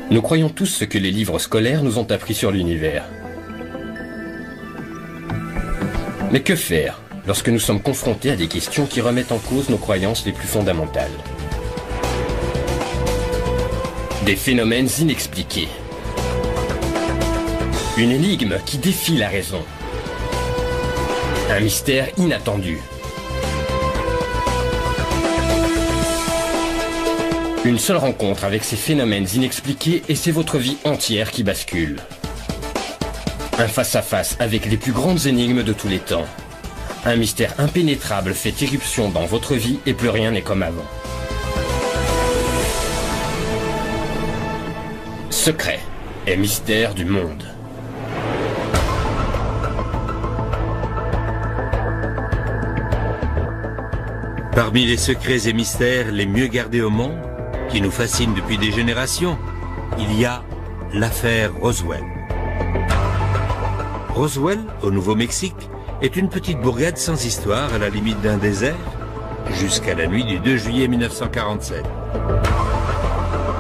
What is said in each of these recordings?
Nous croyons tous ce que les livres scolaires nous ont appris sur l'univers. Mais que faire lorsque nous sommes confrontés à des questions qui remettent en cause nos croyances les plus fondamentales? Des phénomènes inexpliqués. Une énigme qui défie la raison. Un mystère inattendu. Une seule rencontre avec ces phénomènes inexpliqués et c'est votre vie entière qui bascule. Un face-à-face avec les plus grandes énigmes de tous les temps. Un mystère impénétrable fait irruption dans votre vie et plus rien n'est comme avant. Secret et mystère du monde. Parmi les secrets et mystères les mieux gardés au monde, qui nous fascinent depuis des générations, il y a l'affaire Roswell. Roswell, au Nouveau-Mexique, est une petite bourgade sans histoire à la limite d'un désert, jusqu'à la nuit du 2 juillet 1947.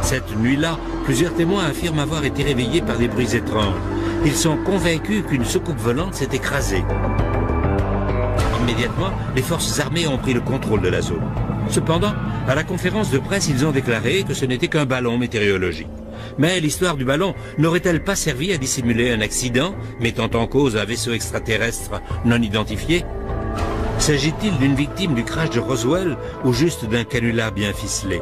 Cette nuit-là, plusieurs témoins affirment avoir été réveillés par des bruits étranges. Ils sont convaincus qu'une soucoupe volante s'est écrasée. Immédiatement, les forces armées ont pris le contrôle de la zone. Cependant, à la conférence de presse, ils ont déclaré que ce n'était qu'un ballon météorologique. Mais l'histoire du ballon n'aurait-elle pas servi à dissimuler un accident, mettant en cause un vaisseau extraterrestre non identifié? S'agit-il d'une victime du crash de Roswell ou juste d'un canular bien ficelé?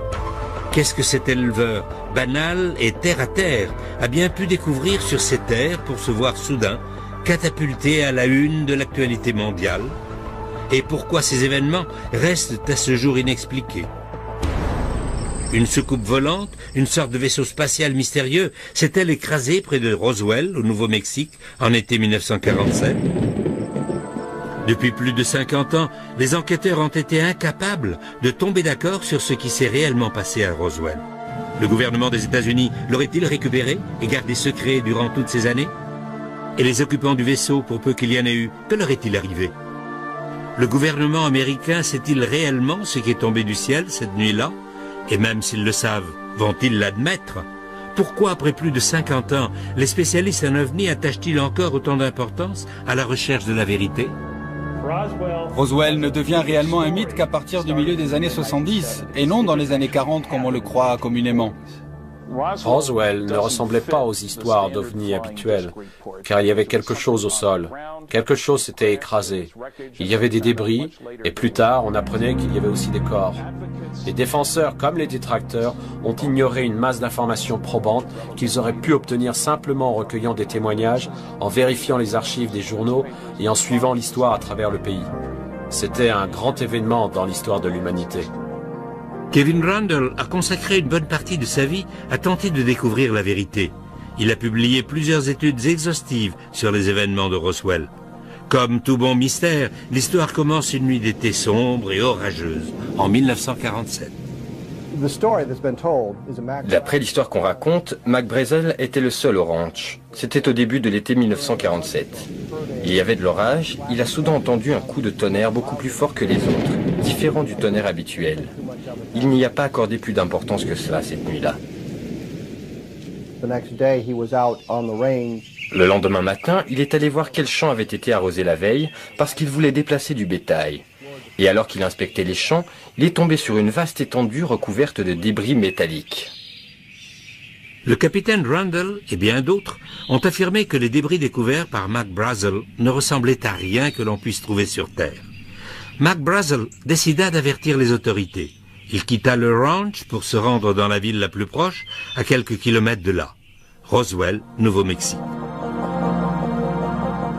Qu'est-ce que cet éleveur, banal et terre-à-terre, a bien pu découvrir sur ces terres pour se voir soudain catapulté à la une de l'actualité mondiale? Et pourquoi ces événements restent à ce jour inexpliqués? Une soucoupe volante, une sorte de vaisseau spatial mystérieux, s'est-elle écrasée près de Roswell, au Nouveau-Mexique, en été 1947? Depuis plus de 50 ans, les enquêteurs ont été incapables de tomber d'accord sur ce qui s'est réellement passé à Roswell. Le gouvernement des États-Unis l'aurait-il récupéré et gardé secret durant toutes ces années? Et les occupants du vaisseau, pour peu qu'il y en ait eu, que leur est-il arrivé? Le gouvernement américain sait-il réellement ce qui est tombé du ciel cette nuit-là? Et même s'ils le savent, vont-ils l'admettre? Pourquoi, après plus de 50 ans, les spécialistes en ovni attachent-ils encore autant d'importance à la recherche de la vérité? Roswell ne devient réellement un mythe qu'à partir du milieu des années 70, et non dans les années 40 comme on le croit communément. Roswell ne ressemblait pas aux histoires d'ovnis habituelles, car il y avait quelque chose au sol. Quelque chose s'était écrasé. Il y avait des débris, et plus tard, on apprenait qu'il y avait aussi des corps. Les défenseurs, comme les détracteurs, ont ignoré une masse d'informations probantes qu'ils auraient pu obtenir simplement en recueillant des témoignages, en vérifiant les archives des journaux et en suivant l'histoire à travers le pays. C'était un grand événement dans l'histoire de l'humanité. Kevin Randle a consacré une bonne partie de sa vie à tenter de découvrir la vérité. Il a publié plusieurs études exhaustives sur les événements de Roswell. Comme tout bon mystère, l'histoire commence une nuit d'été sombre et orageuse, en 1947. D'après l'histoire qu'on raconte, Mac Brazel était le seul au ranch. C'était au début de l'été 1947. Il y avait de l'orage, il a soudain entendu un coup de tonnerre beaucoup plus fort que les autres, différent du tonnerre habituel. Il n'y a pas accordé plus d'importance que cela cette nuit-là. Le lendemain matin, il est allé voir quel champ avait été arrosé la veille parce qu'il voulait déplacer du bétail. Et alors qu'il inspectait les champs, il est tombé sur une vaste étendue recouverte de débris métalliques. Le capitaine Randle et bien d'autres ont affirmé que les débris découverts par Mac Brazel ne ressemblaient à rien que l'on puisse trouver sur Terre. Mac Brazel décida d'avertir les autorités. Il quitta le ranch pour se rendre dans la ville la plus proche, à quelques kilomètres de là, Roswell, Nouveau-Mexique.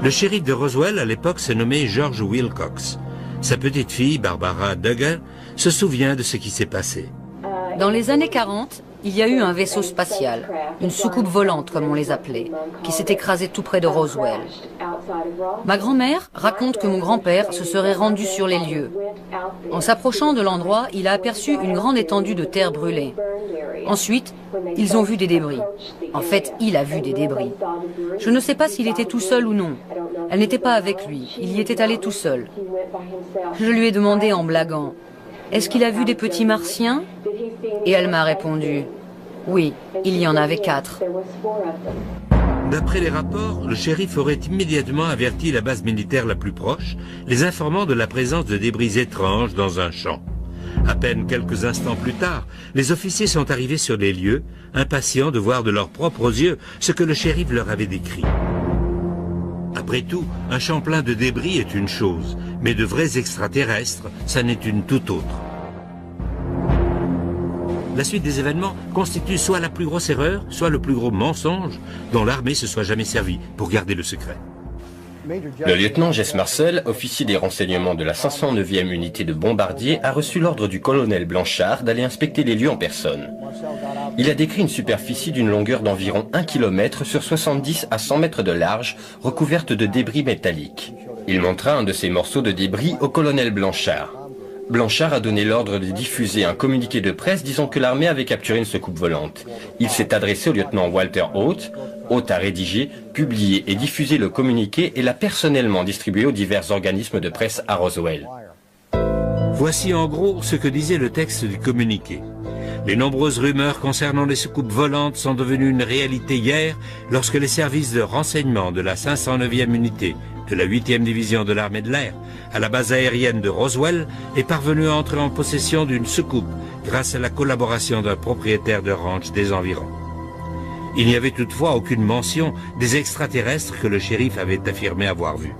Le shérif de Roswell à l'époque se nommait George Wilcox. Sa petite fille, Barbara Duggar, se souvient de ce qui s'est passé. Dans les années 40, il y a eu un vaisseau spatial, une soucoupe volante comme on les appelait, qui s'est écrasé tout près de Roswell. Ma grand-mère raconte que mon grand-père se serait rendu sur les lieux. En s'approchant de l'endroit, il a aperçu une grande étendue de terre brûlée. Ensuite, ils ont vu des débris. En fait, il a vu des débris. Je ne sais pas s'il était tout seul ou non. Elle n'était pas avec lui, il y était allé tout seul. Je lui ai demandé en blaguant, « Est-ce qu'il a vu des petits martiens ?» Et elle m'a répondu, « Oui, il y en avait 4. D'après les rapports, le shérif aurait immédiatement averti la base militaire la plus proche, les informant de la présence de débris étranges dans un champ. À peine quelques instants plus tard, les officiers sont arrivés sur les lieux, impatients de voir de leurs propres yeux ce que le shérif leur avait décrit. Après tout, un champ plein de débris est une chose, mais de vrais extraterrestres, ça n'est une toute autre. La suite des événements constitue soit la plus grosse erreur, soit le plus gros mensonge dont l'armée se soit jamais servie pour garder le secret. Le lieutenant Jess Marcel, officier des renseignements de la 509e unité de bombardiers, a reçu l'ordre du colonel Blanchard d'aller inspecter les lieux en personne. Il a décrit une superficie d'une longueur d'environ 1 km sur 70 à 100 mètres de large, recouverte de débris métalliques. Il montra un de ces morceaux de débris au colonel Blanchard. Blanchard a donné l'ordre de diffuser un communiqué de presse disant que l'armée avait capturé une soucoupe volante. Il s'est adressé au lieutenant Walter Haute. Haute a rédigé, publié et diffusé le communiqué et l'a personnellement distribué aux divers organismes de presse à Roswell. Voici en gros ce que disait le texte du communiqué. Les nombreuses rumeurs concernant les soucoupes volantes sont devenues une réalité hier lorsque les services de renseignement de la 509e unité de la 8e division de l'armée de l'air à la base aérienne de Roswell est parvenu à entrer en possession d'une soucoupe grâce à la collaboration d'un propriétaire de ranch des environs. Il n'y avait toutefois aucune mention des extraterrestres que le shérif avait affirmé avoir vus.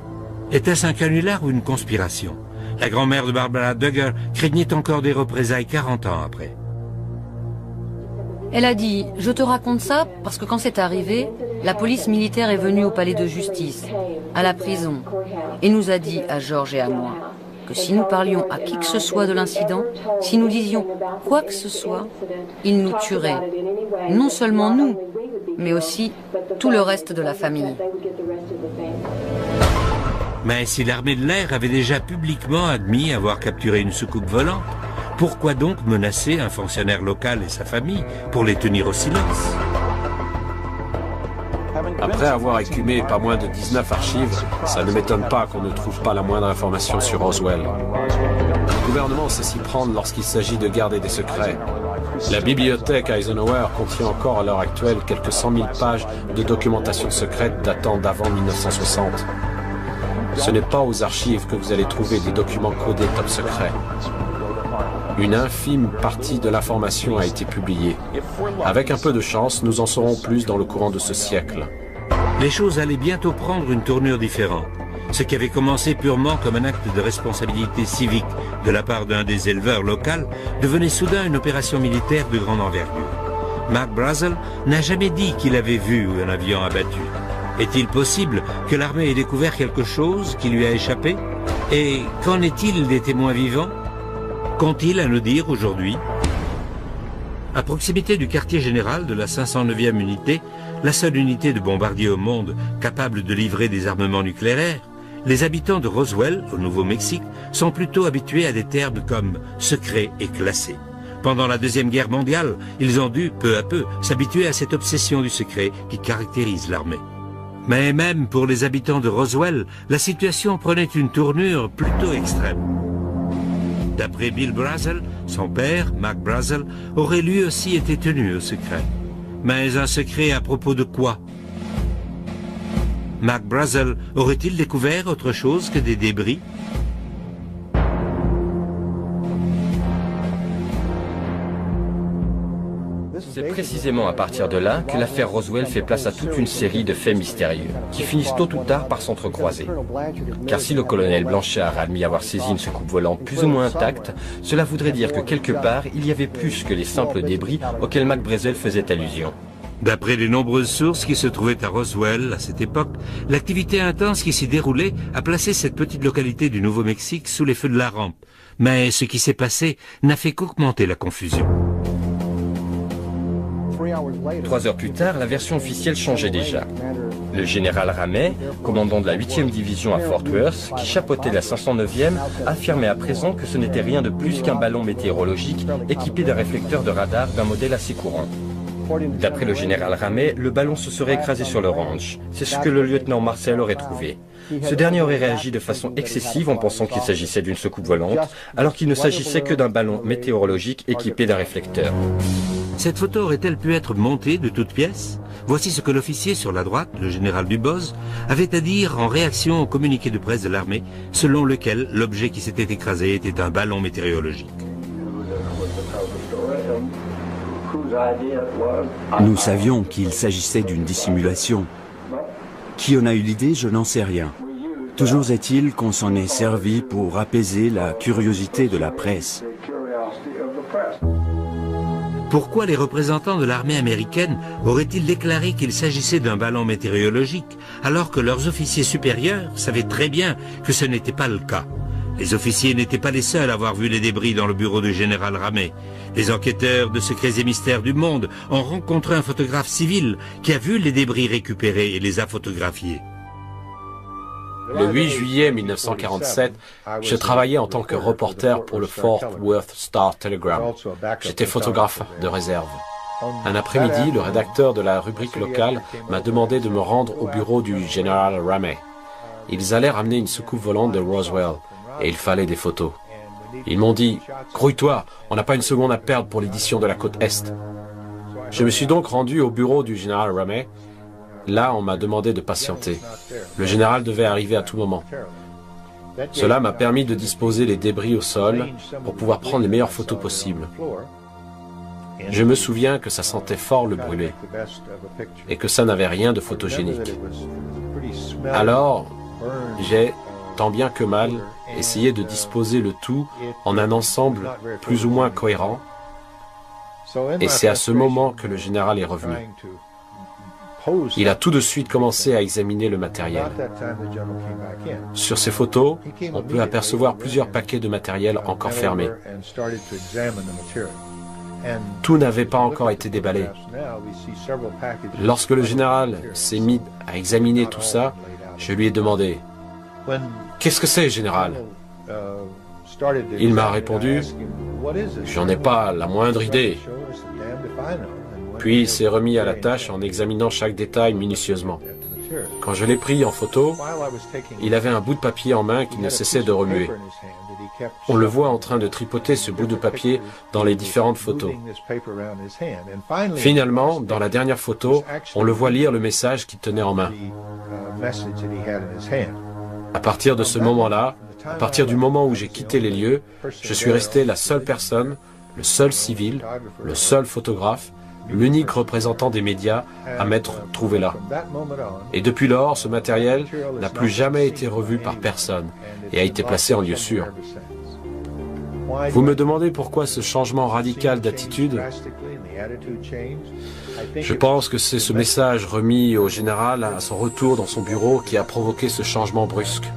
Était-ce un canular ou une conspiration? La grand-mère de Barbara Duggar craignait encore des représailles 40 ans après. Elle a dit « Je te raconte ça parce que quand c'est arrivé, la police militaire est venue au palais de justice, à la prison, et nous a dit à George et à moi que si nous parlions à qui que ce soit de l'incident, si nous disions quoi que ce soit, ils nous tueraient. Non seulement nous, mais aussi tout le reste de la famille. » Mais si l'armée de l'air avait déjà publiquement admis avoir capturé une soucoupe volante, pourquoi donc menacer un fonctionnaire local et sa famille pour les tenir au silence? Après avoir écumé pas moins de 19 archives, ça ne m'étonne pas qu'on ne trouve pas la moindre information sur Roswell. Le gouvernement sait s'y prendre lorsqu'il s'agit de garder des secrets. La bibliothèque Eisenhower contient encore à l'heure actuelle quelques 100 000 pages de documentation secrète datant d'avant 1960. Ce n'est pas aux archives que vous allez trouver des documents codés top secret. Une infime partie de l'information a été publiée. Avec un peu de chance, nous en saurons plus dans le courant de ce siècle. Les choses allaient bientôt prendre une tournure différente. Ce qui avait commencé purement comme un acte de responsabilité civique de la part d'un des éleveurs locaux devenait soudain une opération militaire de grande envergure. Mark Brazel n'a jamais dit qu'il avait vu un avion abattu. Est-il possible que l'armée ait découvert quelque chose qui lui a échappé? Et qu'en est-il des témoins vivants? Qu'ont-ils à nous dire aujourd'hui? À proximité du quartier général de la 509e unité, la seule unité de bombardiers au monde capable de livrer des armements nucléaires, les habitants de Roswell, au Nouveau-Mexique, sont plutôt habitués à des termes comme « secret » et « classé ». Pendant la Deuxième Guerre mondiale, ils ont dû, peu à peu, s'habituer à cette obsession du secret qui caractérise l'armée. Mais même pour les habitants de Roswell, la situation prenait une tournure plutôt extrême. D'après Bill Brazel, son père, Mark Brazel, aurait lui aussi été tenu au secret. Mais un secret à propos de quoi? Mark Brazel aurait-il découvert autre chose que des débris? C'est précisément à partir de là que l'affaire Roswell fait place à toute une série de faits mystérieux, qui finissent tôt ou tard par s'entrecroiser. Car si le colonel Blanchard a admis avoir saisi une soucoupe volante plus ou moins intacte, cela voudrait dire que quelque part, il y avait plus que les simples débris auxquels Mac Brazel faisait allusion. D'après les nombreuses sources qui se trouvaient à Roswell à cette époque, l'activité intense qui s'y déroulait a placé cette petite localité du Nouveau-Mexique sous les feux de la rampe. Mais ce qui s'est passé n'a fait qu'augmenter la confusion. 3 heures plus tard, la version officielle changeait déjà. Le général Ramey, commandant de la 8e division à Fort Worth, qui chapeautait la 509e, affirmait à présent que ce n'était rien de plus qu'un ballon météorologique équipé d'un réflecteur de radar d'un modèle assez courant. D'après le général Ramey, le ballon se serait écrasé sur le ranch. C'est ce que le lieutenant Marcel aurait trouvé. Ce dernier aurait réagi de façon excessive en pensant qu'il s'agissait d'une soucoupe volante, alors qu'il ne s'agissait que d'un ballon météorologique équipé d'un réflecteur. Cette photo aurait-elle pu être montée de toutes pièces? Voici ce que l'officier sur la droite, le général Duboz, avait à dire en réaction au communiqué de presse de l'armée, selon lequel l'objet qui s'était écrasé était un ballon météorologique. Nous savions qu'il s'agissait d'une dissimulation. Qui en a eu l'idée, je n'en sais rien. Toujours est-il qu'on s'en est servi pour apaiser la curiosité de la presse. Pourquoi les représentants de l'armée américaine auraient-ils déclaré qu'il s'agissait d'un ballon météorologique, alors que leurs officiers supérieurs savaient très bien que ce n'était pas le cas? Les officiers n'étaient pas les seuls à avoir vu les débris dans le bureau du général Ramey. Les enquêteurs de Secrets et Mystères du Monde ont rencontré un photographe civil qui a vu les débris récupérés et les a photographiés. Le 8 juillet 1947, je travaillais en tant que reporter pour le Fort Worth Star-Telegram. J'étais photographe de réserve. Un après-midi, le rédacteur de la rubrique locale m'a demandé de me rendre au bureau du général Ramey. Ils allaient ramener une soucoupe volante de Roswell et il fallait des photos. Ils m'ont dit « Grouille-toi, on n'a pas une seconde à perdre pour l'édition de la côte Est ». Je me suis donc rendu au bureau du général Ramey. Là, on m'a demandé de patienter. Le général devait arriver à tout moment. Cela m'a permis de disposer les débris au sol pour pouvoir prendre les meilleures photos possibles. Je me souviens que ça sentait fort le brûlé et que ça n'avait rien de photogénique. Alors, j'ai, tant bien que mal, essayé de disposer le tout en un ensemble plus ou moins cohérent. Et c'est à ce moment que le général est revenu. Il a tout de suite commencé à examiner le matériel. Sur ces photos, on peut apercevoir plusieurs paquets de matériel encore fermés. Tout n'avait pas encore été déballé. Lorsque le général s'est mis à examiner tout ça, je lui ai demandé « Qu'est-ce que c'est, général ?» Il m'a répondu « J'en ai pas la moindre idée. » Puis il s'est remis à la tâche en examinant chaque détail minutieusement. Quand je l'ai pris en photo, il avait un bout de papier en main qui ne cessait de remuer. On le voit en train de tripoter ce bout de papier dans les différentes photos. Finalement, dans la dernière photo, on le voit lire le message qu'il tenait en main. À partir de ce moment-là, à partir du moment où j'ai quitté les lieux, je suis resté la seule personne, le seul civil, le seul photographe, l'unique représentant des médias à m'être trouvé là. Et depuis lors, ce matériel n'a plus jamais été revu par personne et a été placé en lieu sûr. Vous me demandez pourquoi ce changement radical d'attitude? Je pense que c'est ce message remis au général à son retour dans son bureau qui a provoqué ce changement brusque.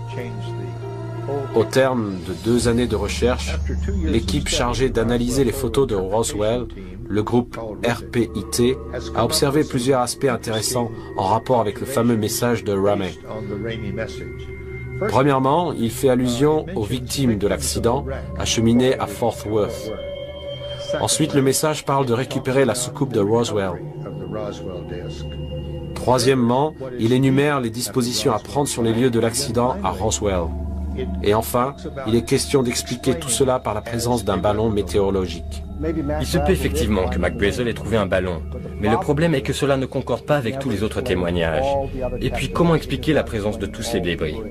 Au terme de 2 années de recherche, l'équipe chargée d'analyser les photos de Roswell, le groupe RPIT, a observé plusieurs aspects intéressants en rapport avec le fameux message de Ramey. Premièrement, il fait allusion aux victimes de l'accident acheminées à Fort Worth. Ensuite, le message parle de récupérer la soucoupe de Roswell. Troisièmement, il énumère les dispositions à prendre sur les lieux de l'accident à Roswell. Et enfin, il est question d'expliquer tout cela par la présence d'un ballon météorologique. Il se peut effectivement que McBrazel ait trouvé un ballon, mais le problème est que cela ne concorde pas avec tous les autres témoignages. Et puis, comment expliquer la présence de tous ces débris?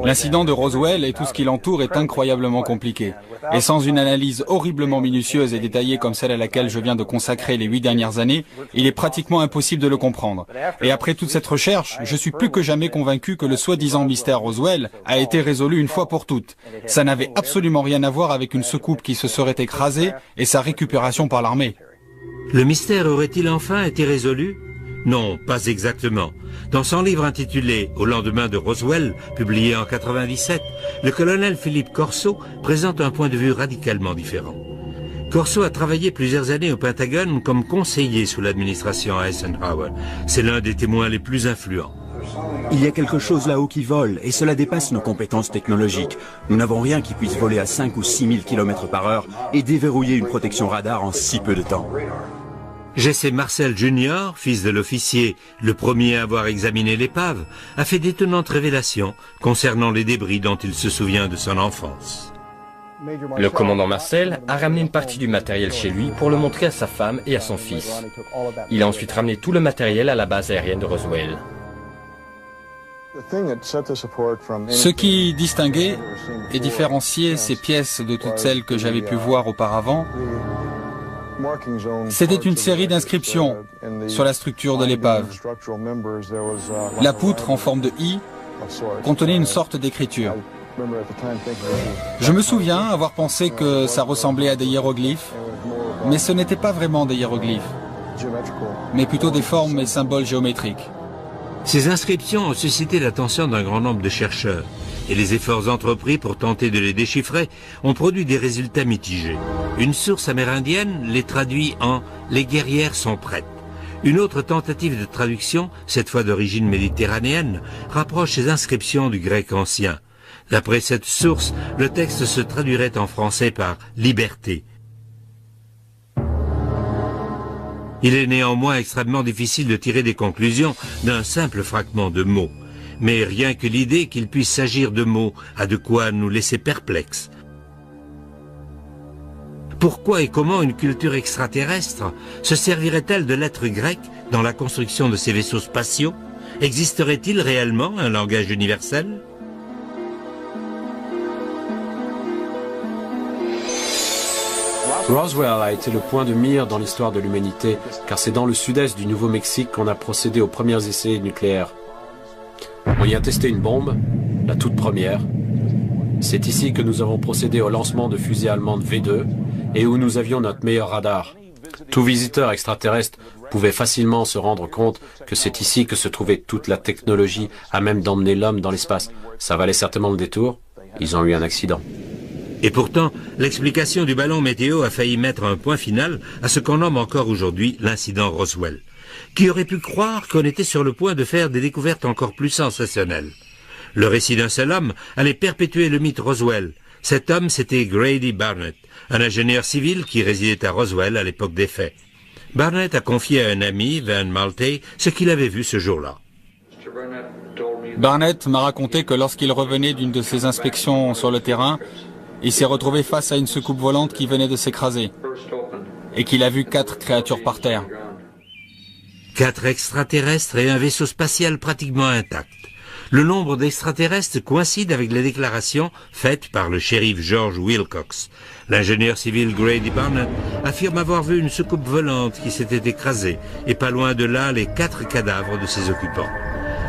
L'incident de Roswell et tout ce qui l'entoure est incroyablement compliqué. Et sans une analyse horriblement minutieuse et détaillée comme celle à laquelle je viens de consacrer les 8 dernières années, il est pratiquement impossible de le comprendre. Et après toute cette recherche, je suis plus que jamais convaincu que le soi-disant mystère Roswell a été résolu une fois pour toutes. Ça n'avait absolument rien à voir avec une soucoupe qui se serait écrasée et sa récupération par l'armée. Le mystère aurait-il enfin été résolu? Non, pas exactement. Dans son livre intitulé « Au lendemain de Roswell », publié en 97, le colonel Philippe Corso présente un point de vue radicalement différent. Corso a travaillé plusieurs années au Pentagone comme conseiller sous l'administration Eisenhower. C'est l'un des témoins les plus influents. Il y a quelque chose là-haut qui vole, et cela dépasse nos compétences technologiques. Nous n'avons rien qui puisse voler à 5 ou 6 000 km/h et déverrouiller une protection radar en si peu de temps. Jesse Marcel Jr., fils de l'officier, le premier à avoir examiné l'épave, a fait d'étonnantes révélations concernant les débris dont il se souvient de son enfance. Le commandant Marcel a ramené une partie du matériel chez lui pour le montrer à sa femme et à son fils. Il a ensuite ramené tout le matériel à la base aérienne de Roswell. Ce qui distinguait et différenciait ces pièces de toutes celles que j'avais pu voir auparavant, c'était une série d'inscriptions sur la structure de l'épave. La poutre en forme de I contenait une sorte d'écriture. Je me souviens avoir pensé que ça ressemblait à des hiéroglyphes, mais ce n'était pas vraiment des hiéroglyphes, mais plutôt des formes et symboles géométriques. Ces inscriptions ont suscité l'attention d'un grand nombre de chercheurs, et les efforts entrepris pour tenter de les déchiffrer ont produit des résultats mitigés. Une source amérindienne les traduit en « Les guerrières sont prêtes ». Une autre tentative de traduction, cette fois d'origine méditerranéenne, rapproche ces inscriptions du grec ancien. D'après cette source, le texte se traduirait en français par « liberté ». Il est néanmoins extrêmement difficile de tirer des conclusions d'un simple fragment de mots. Mais rien que l'idée qu'il puisse s'agir de mots a de quoi nous laisser perplexes. Pourquoi et comment une culture extraterrestre se servirait-elle de lettres grecques dans la construction de ces vaisseaux spatiaux? Existerait-il réellement un langage universel? Roswell a été le point de mire dans l'histoire de l'humanité, car c'est dans le sud-est du Nouveau-Mexique qu'on a procédé aux premiers essais nucléaires. On y a testé une bombe, la toute première. C'est ici que nous avons procédé au lancement de fusées allemandes V2 et où nous avions notre meilleur radar. Tout visiteur extraterrestre pouvait facilement se rendre compte que c'est ici que se trouvait toute la technologie à même d'emmener l'homme dans l'espace. Ça valait certainement le détour. Ils ont eu un accident. Et pourtant, l'explication du ballon météo a failli mettre un point final à ce qu'on nomme encore aujourd'hui l'incident Roswell. Qui aurait pu croire qu'on était sur le point de faire des découvertes encore plus sensationnelles? Le récit d'un seul homme allait perpétuer le mythe Roswell. Cet homme, c'était Grady Barnett, un ingénieur civil qui résidait à Roswell à l'époque des faits. Barnett a confié à un ami, Van Malte, ce qu'il avait vu ce jour-là. Barnett m'a raconté que lorsqu'il revenait d'une de ses inspections sur le terrain, il s'est retrouvé face à une soucoupe volante qui venait de s'écraser et qu'il a vu 4 créatures par terre. 4 extraterrestres et un vaisseau spatial pratiquement intact. Le nombre d'extraterrestres coïncide avec les déclarations faites par le shérif George Wilcox. L'ingénieur civil Grady Barnett affirme avoir vu une soucoupe volante qui s'était écrasée et pas loin de là les 4 cadavres de ses occupants.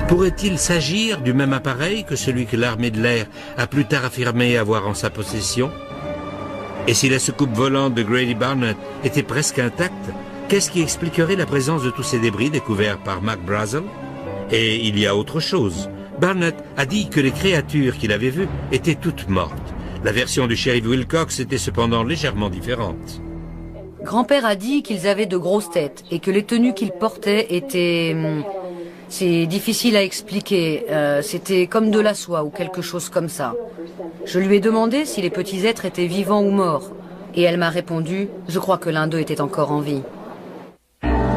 Pourrait-il s'agir du même appareil que celui que l'armée de l'air a plus tard affirmé avoir en sa possession? Et si la soucoupe volante de Grady Barnett était presque intacte, qu'est-ce qui expliquerait la présence de tous ces débris découverts par Mac Brazel? Et il y a autre chose. Barnett a dit que les créatures qu'il avait vues étaient toutes mortes. La version du shérif Wilcox était cependant légèrement différente. Grand-père a dit qu'ils avaient de grosses têtes et que les tenues qu'ils portaient étaient... C'est difficile à expliquer. C'était comme de la soie ou quelque chose comme ça. Je lui ai demandé si les petits êtres étaient vivants ou morts. Et elle m'a répondu, je crois que l'un d'eux était encore en vie.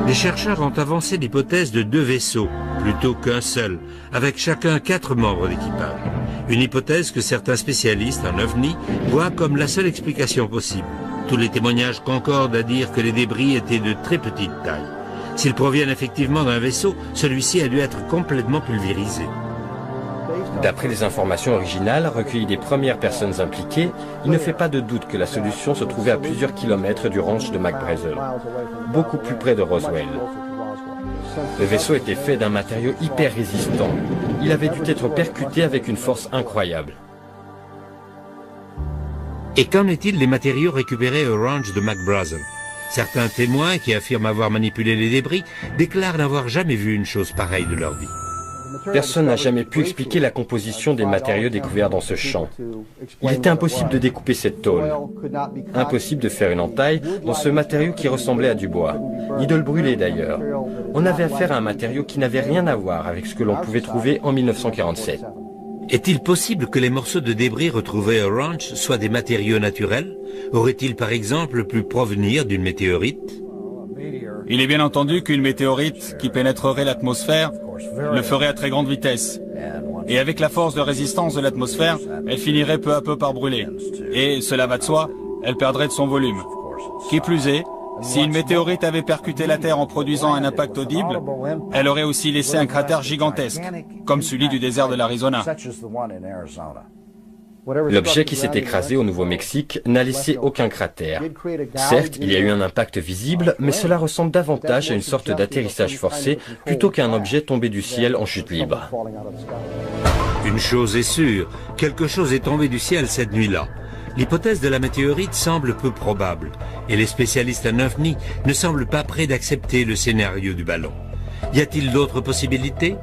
Les chercheurs ont avancé l'hypothèse de 2 vaisseaux, plutôt qu'un seul, avec chacun 4 membres d'équipage. Une hypothèse que certains spécialistes en ovni voient comme la seule explication possible. Tous les témoignages concordent à dire que les débris étaient de très petite taille. S'ils proviennent effectivement d'un vaisseau, celui-ci a dû être complètement pulvérisé. D'après les informations originales recueillies des premières personnes impliquées, il ne fait pas de doute que la solution se trouvait à plusieurs kilomètres du ranch de Mac Brazel, beaucoup plus près de Roswell. Le vaisseau était fait d'un matériau hyper résistant. Il avait dû être percuté avec une force incroyable. Et qu'en est-il des matériaux récupérés au ranch de Mac Brazel? Certains témoins qui affirment avoir manipulé les débris déclarent n'avoir jamais vu une chose pareille de leur vie. Personne n'a jamais pu expliquer la composition des matériaux découverts dans ce champ. Il était impossible de découper cette tôle. Impossible de faire une entaille dans ce matériau qui ressemblait à du bois, ni de le brûler d'ailleurs. On avait affaire à un matériau qui n'avait rien à voir avec ce que l'on pouvait trouver en 1947. Est-il possible que les morceaux de débris retrouvés au ranch soient des matériaux naturels? Aurait-il par exemple pu provenir d'une météorite? Il est bien entendu qu'une météorite qui pénétrerait l'atmosphère le ferait à très grande vitesse. Et avec la force de résistance de l'atmosphère, elle finirait peu à peu par brûler. Et, cela va de soi, elle perdrait de son volume. Qui plus est, si une météorite avait percuté la Terre en produisant un impact audible, elle aurait aussi laissé un cratère gigantesque, comme celui du désert de l'Arizona. L'objet qui s'est écrasé au Nouveau-Mexique n'a laissé aucun cratère. Certes, il y a eu un impact visible, mais cela ressemble davantage à une sorte d'atterrissage forcé plutôt qu'à un objet tombé du ciel en chute libre. Une chose est sûre, quelque chose est tombé du ciel cette nuit-là. L'hypothèse de la météorite semble peu probable, et les spécialistes en OVNI ne semblent pas prêts d'accepter le scénario du ballon. Y a-t-il d'autres possibilités?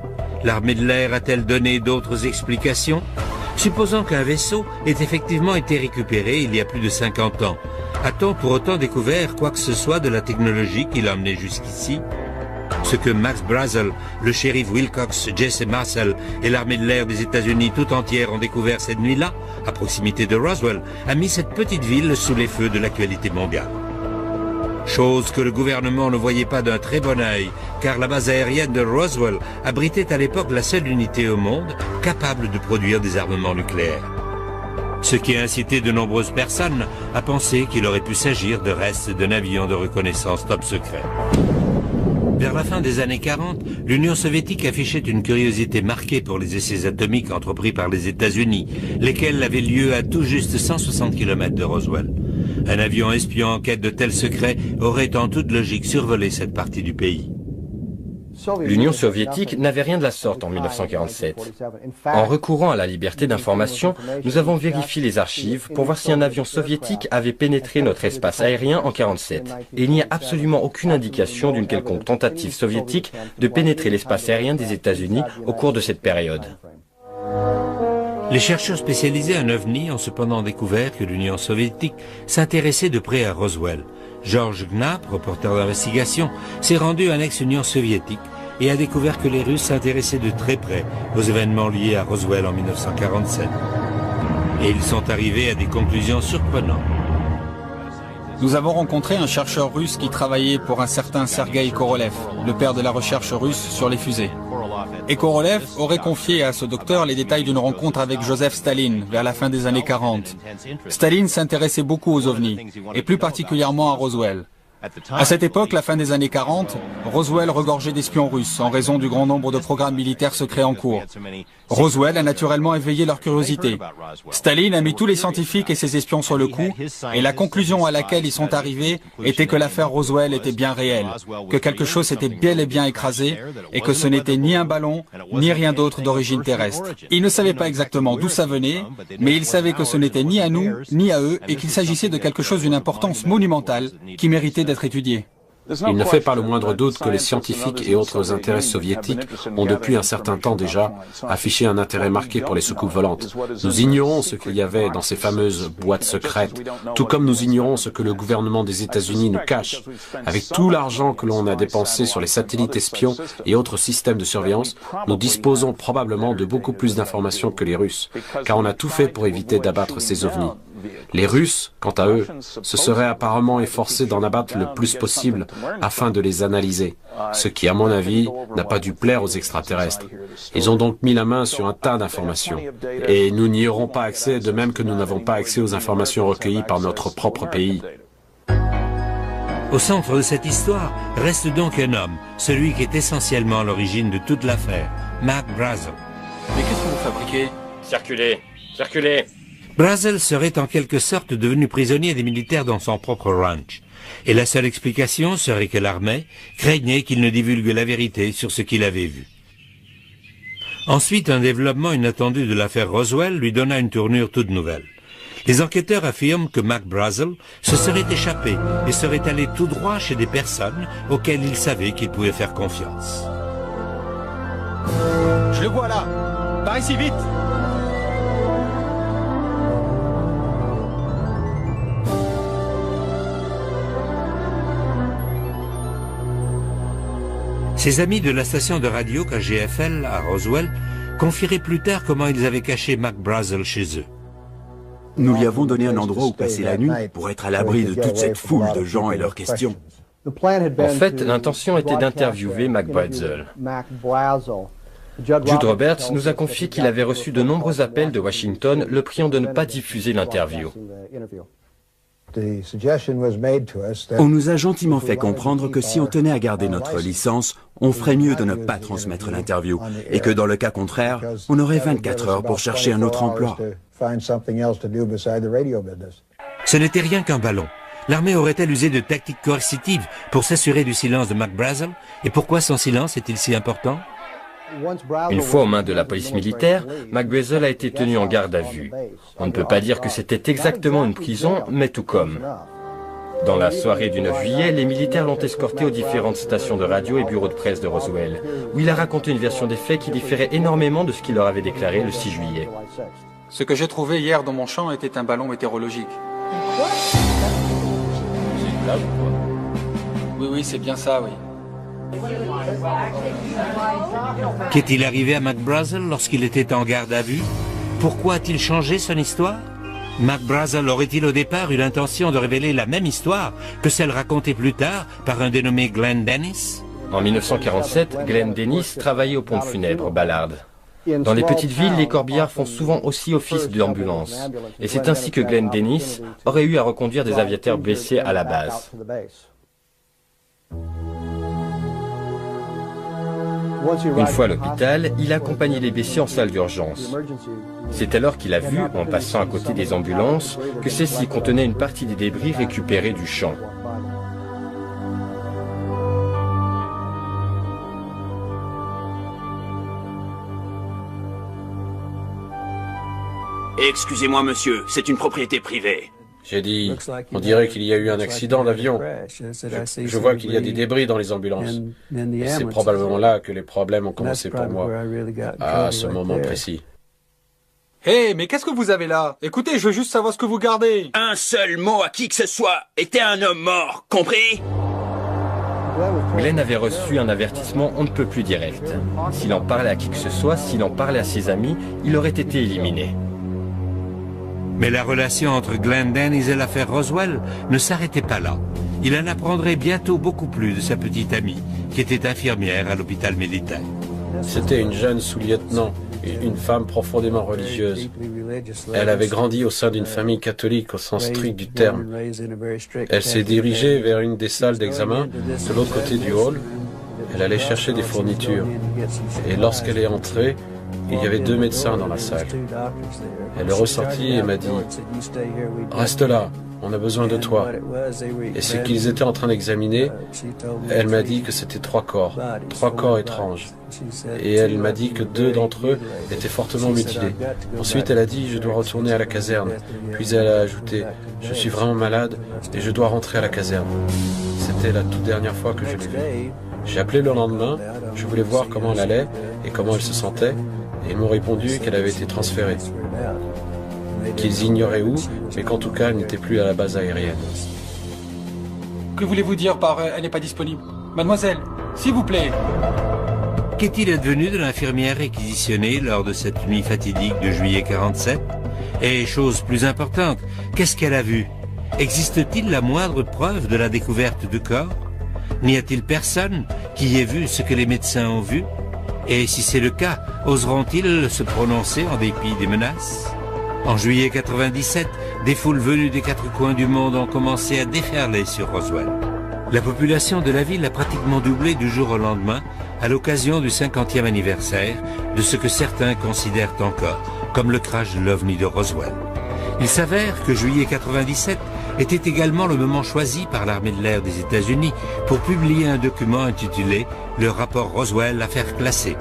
L'armée de l'air a-t-elle donné d'autres explications? Supposons qu'un vaisseau ait effectivement été récupéré il y a plus de 50 ans, a-t-on pour autant découvert quoi que ce soit de la technologie qui l'a amené jusqu'ici? Ce que Max Brazel, le shérif Wilcox, Jesse Marcel et l'armée de l'air des États-Unis tout entière ont découvert cette nuit-là, à proximité de Roswell, a mis cette petite ville sous les feux de l'actualité mondiale. Chose que le gouvernement ne voyait pas d'un très bon œil, car la base aérienne de Roswell abritait à l'époque la seule unité au monde capable de produire des armements nucléaires. Ce qui a incité de nombreuses personnes à penser qu'il aurait pu s'agir de restes d'un avion de reconnaissance top secret. Vers la fin des années 40, l'Union soviétique affichait une curiosité marquée pour les essais atomiques entrepris par les États-Unis, lesquels avaient lieu à tout juste 160 km de Roswell. Un avion espion en quête de tels secrets aurait en toute logique survolé cette partie du pays. L'Union soviétique n'avait rien de la sorte en 1947. En recourant à la liberté d'information, nous avons vérifié les archives pour voir si un avion soviétique avait pénétré notre espace aérien en 1947. Et il n'y a absolument aucune indication d'une quelconque tentative soviétique de pénétrer l'espace aérien des États-Unis au cours de cette période. Les chercheurs spécialisés en OVNI ont cependant découvert que l'Union soviétique s'intéressait de près à Roswell. George Knapp, reporter d'investigation, s'est rendu en ex-Union soviétique et a découvert que les Russes s'intéressaient de très près aux événements liés à Roswell en 1947. Et ils sont arrivés à des conclusions surprenantes. Nous avons rencontré un chercheur russe qui travaillait pour un certain Sergueï Korolev, le père de la recherche russe sur les fusées. Et Korolev aurait confié à ce docteur les détails d'une rencontre avec Joseph Staline vers la fin des années 40. Staline s'intéressait beaucoup aux ovnis, et plus particulièrement à Roswell. À cette époque, la fin des années 40, Roswell regorgeait d'espions russes en raison du grand nombre de programmes militaires secrets en cours. Roswell a naturellement éveillé leur curiosité. Staline a mis tous les scientifiques et ses espions sur le coup, et la conclusion à laquelle ils sont arrivés était que l'affaire Roswell était bien réelle, que quelque chose s'était bel et bien écrasé, et que ce n'était ni un ballon, ni rien d'autre d'origine terrestre. Ils ne savaient pas exactement d'où ça venait, mais ils savaient que ce n'était ni à nous, ni à eux, et qu'il s'agissait de quelque chose d'une importance monumentale qui méritait d'être étudié. Il ne fait pas le moindre doute que les scientifiques et autres intérêts soviétiques ont depuis un certain temps déjà affiché un intérêt marqué pour les soucoupes volantes. Nous ignorons ce qu'il y avait dans ces fameuses boîtes secrètes, tout comme nous ignorons ce que le gouvernement des États-Unis nous cache. Avec tout l'argent que l'on a dépensé sur les satellites espions et autres systèmes de surveillance, nous disposons probablement de beaucoup plus d'informations que les Russes, car on a tout fait pour éviter d'abattre ces ovnis. Les Russes, quant à eux, se seraient apparemment efforcés d'en abattre le plus possible afin de les analyser, ce qui, à mon avis, n'a pas dû plaire aux extraterrestres. Ils ont donc mis la main sur un tas d'informations. Et nous n'y aurons pas accès, de même que nous n'avons pas accès aux informations recueillies par notre propre pays. Au centre de cette histoire reste donc un homme, celui qui est essentiellement à l'origine de toute l'affaire, Mac Brazel. Mais qu'est-ce que vous fabriquez? Circulez, circulez. Brazel serait en quelque sorte devenu prisonnier des militaires dans son propre ranch. Et la seule explication serait que l'armée craignait qu'il ne divulgue la vérité sur ce qu'il avait vu. Ensuite, un développement inattendu de l'affaire Roswell lui donna une tournure toute nouvelle. Les enquêteurs affirment que Mac Brazel se serait échappé et serait allé tout droit chez des personnes auxquelles il savait qu'il pouvait faire confiance. Je le vois là. Par ici, vite. Ses amis de la station de radio KGFL à Roswell confieraient plus tard comment ils avaient caché Mac Brazel chez eux. Nous lui avons donné un endroit où passer la nuit pour être à l'abri de toute cette foule de gens et leurs questions. En fait, l'intention était d'interviewer Mac Brazel. Jude Roberts nous a confié qu'il avait reçu de nombreux appels de Washington le priant de ne pas diffuser l'interview. On nous a gentiment fait comprendre que si on tenait à garder notre licence, on ferait mieux de ne pas transmettre l'interview et que dans le cas contraire, on aurait 24 heures pour chercher un autre emploi. Ce n'était rien qu'un ballon. L'armée aurait-elle usé de tactiques coercitives pour s'assurer du silence de Mac Brazel? Et pourquoi son silence est-il si important? Une fois aux mains de la police militaire, Mac Brazel a été tenu en garde à vue. On ne peut pas dire que c'était exactement une prison, mais tout comme. Dans la soirée du 9 juillet, les militaires l'ont escorté aux différentes stations de radio et bureaux de presse de Roswell, où il a raconté une version des faits qui différait énormément de ce qu'il leur avait déclaré le 6 juillet. Ce que j'ai trouvé hier dans mon champ était un ballon météorologique. Oui, c'est bien ça, oui. Qu'est-il arrivé à Mac Brazel lorsqu'il était en garde à vue? Pourquoi a-t-il changé son histoire? Mac Brazel aurait-il au départ eu l'intention de révéler la même histoire que celle racontée plus tard par un dénommé Glenn Dennis? En 1947, Glenn Dennis travaillait aux pompes funèbres Ballard. Dans les petites villes, les corbillards font souvent aussi office d'ambulance. Et c'est ainsi que Glenn Dennis aurait eu à reconduire des aviateurs blessés à la base. Une fois à l'hôpital, il a accompagné les blessés en salle d'urgence. C'est alors qu'il a vu, en passant à côté des ambulances, que celles-ci contenaient une partie des débris récupérés du champ. Excusez-moi, monsieur, c'est une propriété privée. J'ai dit, on dirait qu'il y a eu un accident d'avion. Je vois qu'il y a des débris dans les ambulances. Et c'est probablement là que les problèmes ont commencé pour moi, à ce moment précis. Hé, mais qu'est-ce que vous avez là? Écoutez, je veux juste savoir ce que vous gardez. Un seul mot à qui que ce soit était un homme mort, compris? Glenn avait reçu un avertissement on ne peut plus direct. S'il en parlait à qui que ce soit, s'il en parlait à ses amis, il aurait été éliminé. Mais la relation entre Glenn Dennis et l'affaire Roswell ne s'arrêtait pas là. Il en apprendrait bientôt beaucoup plus de sa petite amie, qui était infirmière à l'hôpital militaire. C'était une jeune sous-lieutenant, une femme profondément religieuse. Elle avait grandi au sein d'une famille catholique au sens strict du terme. Elle s'est dirigée vers une des salles d'examen de l'autre côté du hall. Elle allait chercher des fournitures. Et lorsqu'elle est entrée, il y avait 2 médecins dans la salle. Elle est ressortie et m'a dit « Reste là, on a besoin de toi. » Et ce qu'ils étaient en train d'examiner, elle m'a dit que c'était 3 corps étranges. Et elle m'a dit que 2 d'entre eux étaient fortement mutilés. Ensuite, elle a dit « Je dois retourner à la caserne. » Puis elle a ajouté « Je suis vraiment malade et je dois rentrer à la caserne. » C'était la toute dernière fois que je l'ai vue. J'ai appelé le lendemain, je voulais voir comment elle allait et comment elle se sentait. Et ils m'ont répondu qu'elle avait été transférée, qu'ils ignoraient où, mais qu'en tout cas, elle n'était plus à la base aérienne. Que voulez-vous dire par elle n'est pas disponible? Mademoiselle, s'il vous plaît. Qu'est-il advenu de l'infirmière réquisitionnée lors de cette nuit fatidique de juillet 47? Et chose plus importante, qu'est-ce qu'elle a vu? Existe-t-il la moindre preuve de la découverte du corps? N'y a-t-il personne qui ait vu ce que les médecins ont vu? Et si c'est le cas, oseront-ils se prononcer en dépit des menaces? En juillet 97, des foules venues des 4 coins du monde ont commencé à déferler sur Roswell. La population de la ville a pratiquement doublé du jour au lendemain à l'occasion du 50e anniversaire de ce que certains considèrent encore comme le crash de l'OVNI de Roswell. Il s'avère que juillet 97 était également le moment choisi par l'armée de l'air des États-Unis pour publier un document intitulé « Le rapport Roswell, affaire classée ».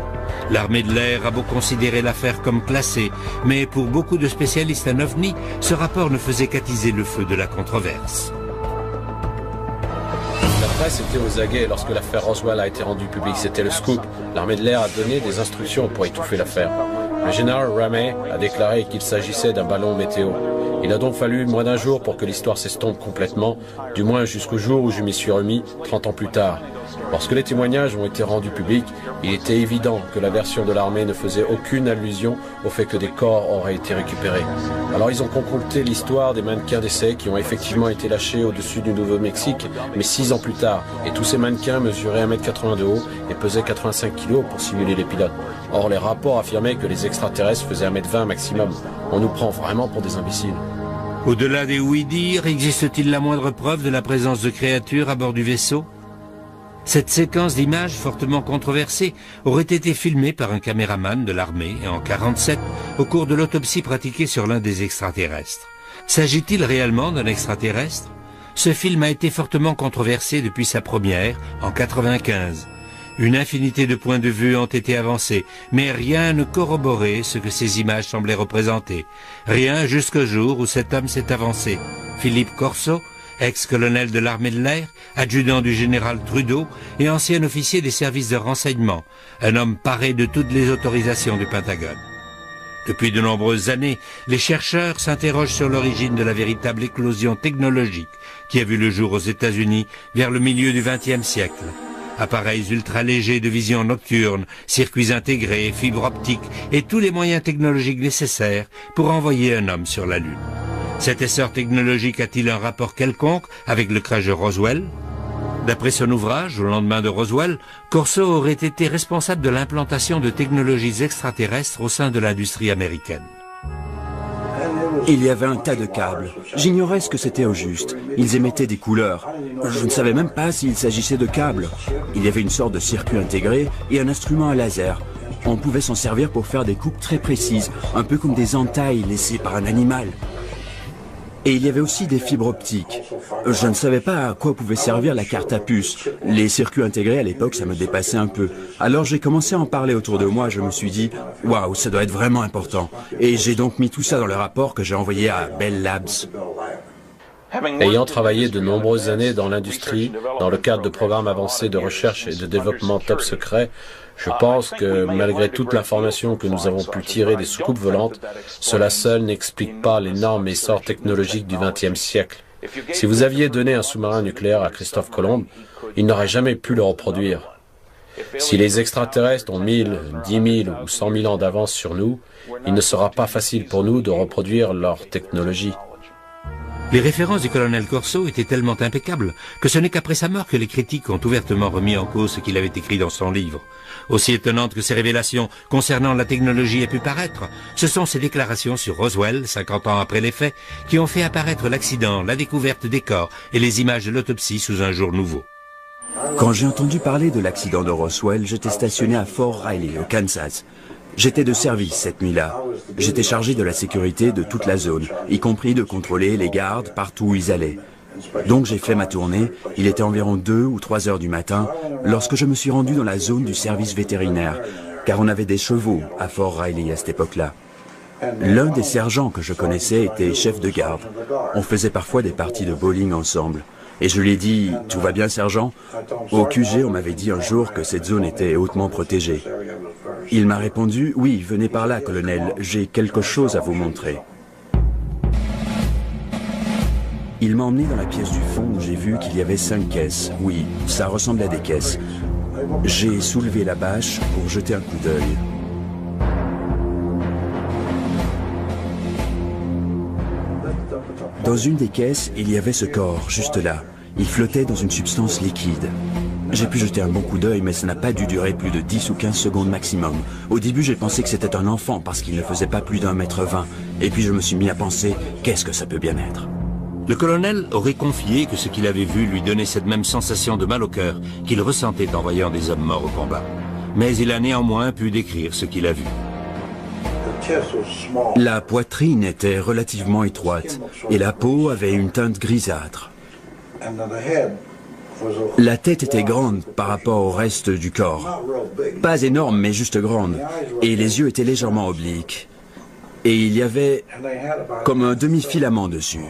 L'armée de l'air a beau considérer l'affaire comme classée, mais pour beaucoup de spécialistes en OVNI, ce rapport ne faisait qu'attiser le feu de la controverse. La presse était aux aguets lorsque l'affaire Roswell a été rendue publique. C'était le scoop. L'armée de l'air a donné des instructions pour étouffer l'affaire. Le général Ramey a déclaré qu'il s'agissait d'un ballon météo. Il a donc fallu moins d'un jour pour que l'histoire s'estompe complètement, du moins jusqu'au jour où je m'y suis remis, 30 ans plus tard. Lorsque les témoignages ont été rendus publics, il était évident que la version de l'armée ne faisait aucune allusion au fait que des corps auraient été récupérés. Alors ils ont concocté l'histoire des mannequins d'essai qui ont effectivement été lâchés au-dessus du Nouveau-Mexique, mais 6 ans plus tard. Et tous ces mannequins mesuraient 1,80 m de haut et pesaient 85 kg pour simuler les pilotes. Or les rapports affirmaient que les extraterrestres faisaient 1,20 m maximum. On nous prend vraiment pour des imbéciles. Au-delà des oui-dire, existe-t-il la moindre preuve de la présence de créatures à bord du vaisseau? Cette séquence d'images fortement controversée aurait été filmée par un caméraman de l'armée en 1947 au cours de l'autopsie pratiquée sur l'un des extraterrestres. S'agit-il réellement d'un extraterrestre? Ce film a été fortement controversé depuis sa première en 1995. Une infinité de points de vue ont été avancés, mais rien ne corroborait ce que ces images semblaient représenter. Rien jusqu'au jour où cet homme s'est avancé. Philippe Corso, ex-colonel de l'armée de l'air, adjudant du général Trudeau et ancien officier des services de renseignement, un homme paré de toutes les autorisations du Pentagone. Depuis de nombreuses années, les chercheurs s'interrogent sur l'origine de la véritable éclosion technologique qui a vu le jour aux États-Unis vers le milieu du XXe siècle. Appareils ultra-légers de vision nocturne, circuits intégrés, fibres optiques et tous les moyens technologiques nécessaires pour envoyer un homme sur la Lune. Cet essor technologique a-t-il un rapport quelconque avec le crash de Roswell? D'après son ouvrage, au lendemain de Roswell, Corso aurait été responsable de l'implantation de technologies extraterrestres au sein de l'industrie américaine. Il y avait un tas de câbles. J'ignorais ce que c'était au juste. Ils émettaient des couleurs. Je ne savais même pas s'il s'agissait de câbles. Il y avait une sorte de circuit intégré et un instrument à laser. On pouvait s'en servir pour faire des coupes très précises, un peu comme des entailles laissées par un animal. Et il y avait aussi des fibres optiques. Je ne savais pas à quoi pouvait servir la carte à puce. Les circuits intégrés à l'époque, ça me dépassait un peu. Alors j'ai commencé à en parler autour de moi, je me suis dit « Waouh, ça doit être vraiment important ». Et j'ai donc mis tout ça dans le rapport que j'ai envoyé à Bell Labs. Ayant travaillé de nombreuses années dans l'industrie, dans le cadre de programmes avancés de recherche et de développement top secret, je pense que malgré toute l'information que nous avons pu tirer des soucoupes volantes, cela seul n'explique pas l'énorme essor technologique du XXe siècle. Si vous aviez donné un sous-marin nucléaire à Christophe Colomb, il n'aurait jamais pu le reproduire. Si les extraterrestres ont 1000, 10 000 ou 100 000 ans d'avance sur nous, il ne sera pas facile pour nous de reproduire leur technologie. Les références du colonel Corso étaient tellement impeccables que ce n'est qu'après sa mort que les critiques ont ouvertement remis en cause ce qu'il avait écrit dans son livre. Aussi étonnantes que ces révélations concernant la technologie aient pu paraître, ce sont ses déclarations sur Roswell, 50 ans après les faits, qui ont fait apparaître l'accident, la découverte des corps et les images de l'autopsie sous un jour nouveau. Quand j'ai entendu parler de l'accident de Roswell, j'étais stationné à Fort Riley, au Kansas. J'étais de service cette nuit-là. J'étais chargé de la sécurité de toute la zone, y compris de contrôler les gardes partout où ils allaient. Donc j'ai fait ma tournée, il était environ 2 ou 3 heures du matin, lorsque je me suis rendu dans la zone du service vétérinaire, car on avait des chevaux à Fort Riley à cette époque-là. L'un des sergents que je connaissais était chef de garde. On faisait parfois des parties de bowling ensemble. Et je lui ai dit, « Tout va bien, sergent ?» Au QG, on m'avait dit un jour que cette zone était hautement protégée. Il m'a répondu, « Oui, venez par là, colonel, j'ai quelque chose à vous montrer. » Il m'a emmené dans la pièce du fond où j'ai vu qu'il y avait 5 caisses. Oui, ça ressemblait à des caisses. J'ai soulevé la bâche pour jeter un coup d'œil. Dans une des caisses, il y avait ce corps, juste là. Il flottait dans une substance liquide. J'ai pu jeter un bon coup d'œil, mais ça n'a pas dû durer plus de 10 ou 15 secondes maximum. Au début, j'ai pensé que c'était un enfant parce qu'il ne faisait pas plus d'1,20 m. Et puis je me suis mis à penser, qu'est-ce que ça peut bien être? Le colonel aurait confié que ce qu'il avait vu lui donnait cette même sensation de mal au cœur qu'il ressentait en voyant des hommes morts au combat. Mais il a néanmoins pu décrire ce qu'il a vu. La poitrine était relativement étroite et la peau avait une teinte grisâtre. La tête était grande par rapport au reste du corps. Pas énorme, mais juste grande. Et les yeux étaient légèrement obliques. Et il y avait comme un demi-filament dessus.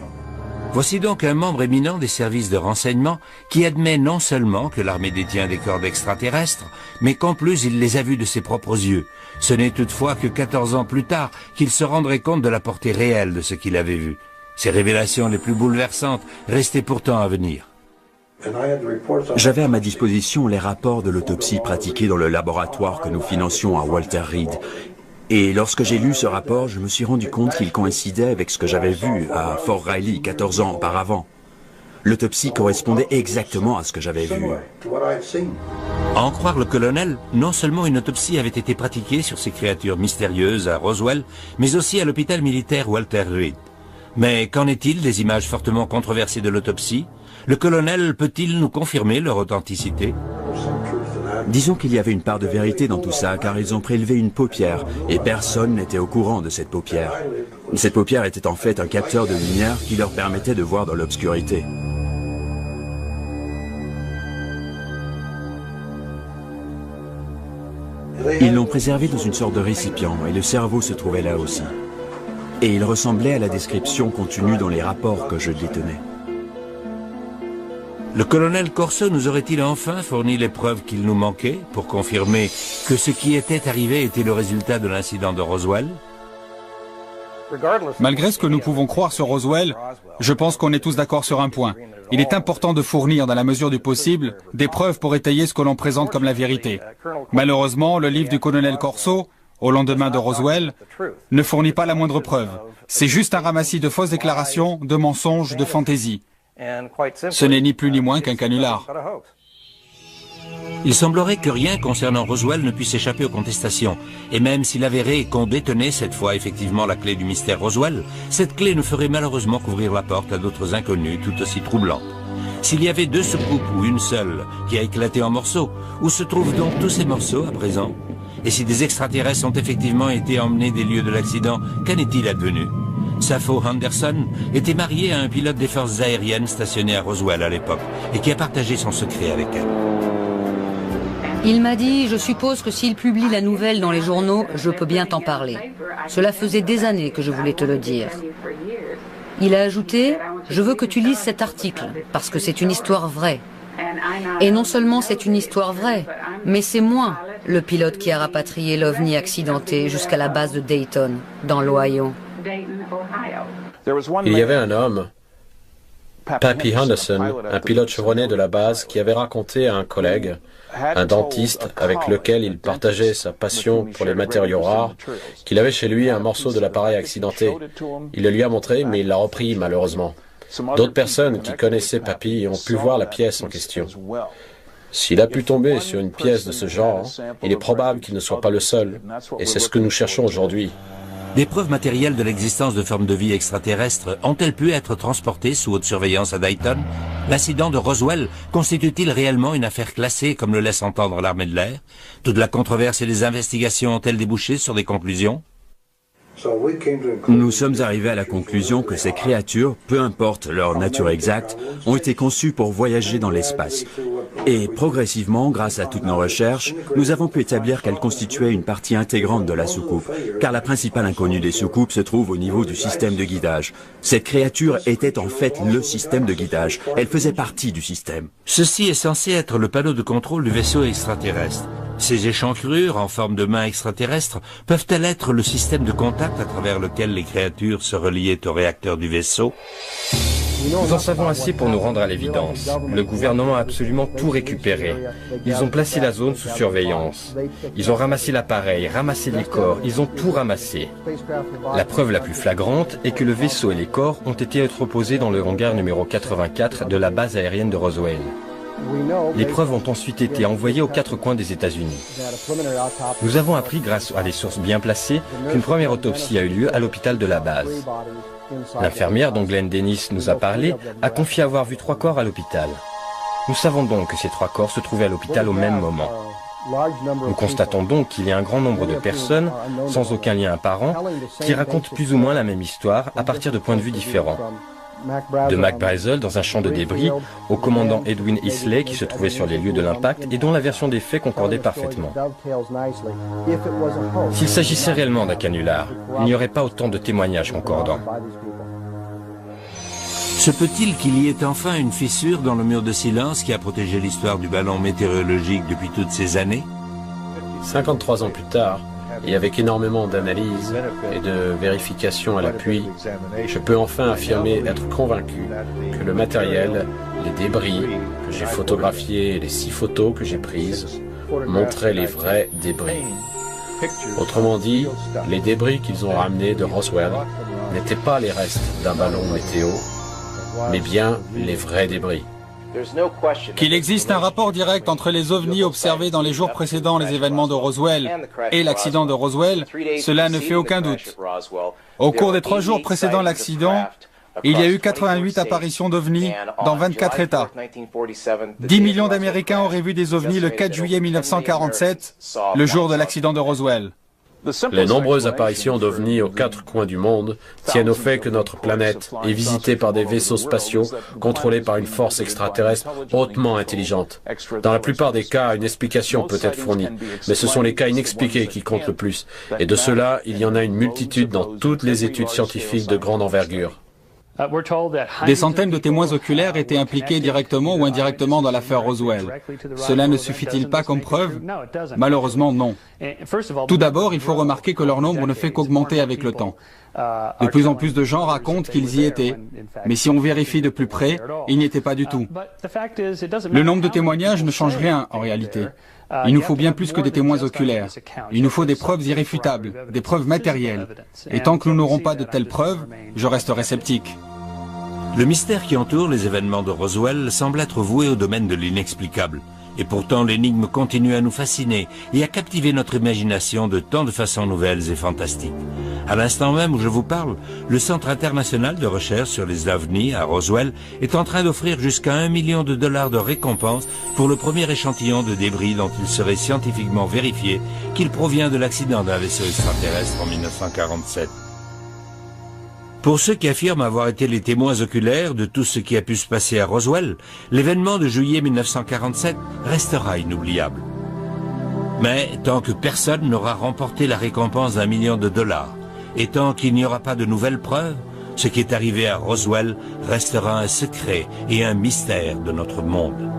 Voici donc un membre éminent des services de renseignement qui admet non seulement que l'armée détient des corps d'extraterrestres, mais qu'en plus il les a vus de ses propres yeux. Ce n'est toutefois que 14 ans plus tard qu'il se rendrait compte de la portée réelle de ce qu'il avait vu. Ces révélations les plus bouleversantes restaient pourtant à venir. J'avais à ma disposition les rapports de l'autopsie pratiquée dans le laboratoire que nous financions à Walter Reed. Et lorsque j'ai lu ce rapport, je me suis rendu compte qu'il coïncidait avec ce que j'avais vu à Fort Riley 14 ans auparavant. L'autopsie correspondait exactement à ce que j'avais vu. À en croire le colonel, non seulement une autopsie avait été pratiquée sur ces créatures mystérieuses à Roswell, mais aussi à l'hôpital militaire Walter Reed. Mais qu'en est-il des images fortement controversées de l'autopsie? Le colonel peut-il nous confirmer leur authenticité? Disons qu'il y avait une part de vérité dans tout ça, car ils ont prélevé une paupière, et personne n'était au courant de cette paupière. Cette paupière était en fait un capteur de lumière qui leur permettait de voir dans l'obscurité. Ils l'ont préservé dans une sorte de récipient, et le cerveau se trouvait là aussi. Et il ressemblait à la description contenue dans les rapports que je détenais. Le colonel Corso nous aurait-il enfin fourni les preuves qu'il nous manquait pour confirmer que ce qui était arrivé était le résultat de l'incident de Roswell? Malgré ce que nous pouvons croire sur Roswell, je pense qu'on est tous d'accord sur un point. Il est important de fournir, dans la mesure du possible, des preuves pour étayer ce que l'on présente comme la vérité. Malheureusement, le livre du colonel Corso, au lendemain de Roswell, ne fournit pas la moindre preuve. C'est juste un ramassis de fausses déclarations, de mensonges, de fantaisies. Ce n'est ni plus ni moins qu'un canular. Il semblerait que rien concernant Roswell ne puisse échapper aux contestations. Et même s'il avérait qu'on détenait cette fois effectivement la clé du mystère Roswell, cette clé ne ferait malheureusement qu'ouvrir la porte à d'autres inconnus tout aussi troublantes. S'il y avait deux soucoupes ou une seule qui a éclaté en morceaux, où se trouvent donc tous ces morceaux à présent? Et si des extraterrestres ont effectivement été emmenés des lieux de l'accident, qu'en est-il advenu? Sappho Henderson était mariée à un pilote des forces aériennes stationné à Roswell à l'époque et qui a partagé son secret avec elle. Il m'a dit, je suppose que s'il publie la nouvelle dans les journaux, je peux bien t'en parler. Cela faisait des années que je voulais te le dire. Il a ajouté, je veux que tu lises cet article, parce que c'est une histoire vraie. Et non seulement c'est une histoire vraie, mais c'est moi, le pilote qui a rapatrié l'OVNI accidenté jusqu'à la base de Dayton, dans l'Ohio. Il y avait un homme, Pappy Henderson, un pilote chevronné de la base, qui avait raconté à un collègue, un dentiste avec lequel il partageait sa passion pour les matériaux rares, qu'il avait chez lui un morceau de l'appareil accidenté. Il le lui a montré, mais il l'a repris malheureusement. D'autres personnes qui connaissaient Pappy ont pu voir la pièce en question. S'il a pu tomber sur une pièce de ce genre, il est probable qu'il ne soit pas le seul, et c'est ce que nous cherchons aujourd'hui. Des preuves matérielles de l'existence de formes de vie extraterrestres ont-elles pu être transportées sous haute surveillance à Dayton? L'incident de Roswell constitue-t-il réellement une affaire classée comme le laisse entendre l'armée de l'air? Toute la controverse et les investigations ont-elles débouché sur des conclusions? Nous sommes arrivés à la conclusion que ces créatures, peu importe leur nature exacte, ont été conçues pour voyager dans l'espace. Et progressivement, grâce à toutes nos recherches, nous avons pu établir qu'elles constituaient une partie intégrante de la soucoupe, car la principale inconnue des soucoupes se trouve au niveau du système de guidage. Cette créature était en fait le système de guidage. Elle faisait partie du système. Ceci est censé être le panneau de contrôle du vaisseau extraterrestre. Ces échancrures en forme de mains extraterrestres peuvent-elles être le système de contact à travers lequel les créatures se reliaient au réacteur du vaisseau? Nous en savons assez pour nous rendre à l'évidence. Le gouvernement a absolument tout récupéré. Ils ont placé la zone sous surveillance. Ils ont ramassé l'appareil, ramassé les corps, ils ont tout ramassé. La preuve la plus flagrante est que le vaisseau et les corps ont été entreposés dans le hangar numéro 84 de la base aérienne de Roswell. Les preuves ont ensuite été envoyées aux quatre coins des États-Unis. Nous avons appris, grâce à des sources bien placées, qu'une première autopsie a eu lieu à l'hôpital de la base. L'infirmière dont Glenn Dennis nous a parlé a confié avoir vu 3 corps à l'hôpital. Nous savons donc que ces 3 corps se trouvaient à l'hôpital au même moment. Nous constatons donc qu'il y a un grand nombre de personnes, sans aucun lien apparent, qui racontent plus ou moins la même histoire à partir de points de vue différents. De Mac Brazel dans un champ de débris au commandant Edwin Isley qui se trouvait sur les lieux de l'impact et dont la version des faits concordait parfaitement. S'il s'agissait réellement d'un canular, il n'y aurait pas autant de témoignages concordants. Se peut-il qu'il y ait enfin une fissure dans le mur de silence qui a protégé l'histoire du ballon météorologique depuis toutes ces années? 53 ans plus tard, et avec énormément d'analyses et de vérifications à l'appui, je peux enfin affirmer être convaincu que le matériel, les débris que j'ai photographiés et les 6 photos que j'ai prises montraient les vrais débris. Autrement dit, les débris qu'ils ont ramenés de Roswell n'étaient pas les restes d'un ballon météo, mais bien les vrais débris. Qu'il existe un rapport direct entre les ovnis observés dans les jours précédant les événements de Roswell et l'accident de Roswell, cela ne fait aucun doute. Au cours des 3 jours précédant l'accident, il y a eu 88 apparitions d'ovnis dans 24 États. 10 millions d'Américains auraient vu des ovnis le 4 juillet 1947, le jour de l'accident de Roswell. Les nombreuses apparitions d'ovnis aux 4 coins du monde tiennent au fait que notre planète est visitée par des vaisseaux spatiaux contrôlés par une force extraterrestre hautement intelligente. Dans la plupart des cas, une explication peut être fournie, mais ce sont les cas inexpliqués qui comptent le plus. Et de cela, il y en a une multitude dans toutes les études scientifiques de grande envergure. Des centaines de témoins oculaires étaient impliqués directement ou indirectement dans l'affaire Roswell. Cela ne suffit-il pas comme preuve? Malheureusement, non. Tout d'abord, il faut remarquer que leur nombre ne fait qu'augmenter avec le temps. De plus en plus de gens racontent qu'ils y étaient, mais si on vérifie de plus près, ils n'y étaient pas du tout. Le nombre de témoignages ne change rien en réalité. Il nous faut bien plus que des témoins oculaires. Il nous faut des preuves irréfutables, des preuves matérielles. Et tant que nous n'aurons pas de telles preuves, je resterai sceptique. Le mystère qui entoure les événements de Roswell semble être voué au domaine de l'inexplicable. Et pourtant, l'énigme continue à nous fasciner et à captiver notre imagination de tant de façons nouvelles et fantastiques. À l'instant même où je vous parle, le Centre international de recherche sur les ovnis à Roswell est en train d'offrir jusqu'à $1 million de récompense pour le premier échantillon de débris dont il serait scientifiquement vérifié qu'il provient de l'accident d'un vaisseau extraterrestre en 1947. Pour ceux qui affirment avoir été les témoins oculaires de tout ce qui a pu se passer à Roswell, l'événement de juillet 1947 restera inoubliable. Mais tant que personne n'aura remporté la récompense d'1 million de dollars, et tant qu'il n'y aura pas de nouvelles preuves, ce qui est arrivé à Roswell restera un secret et un mystère de notre monde.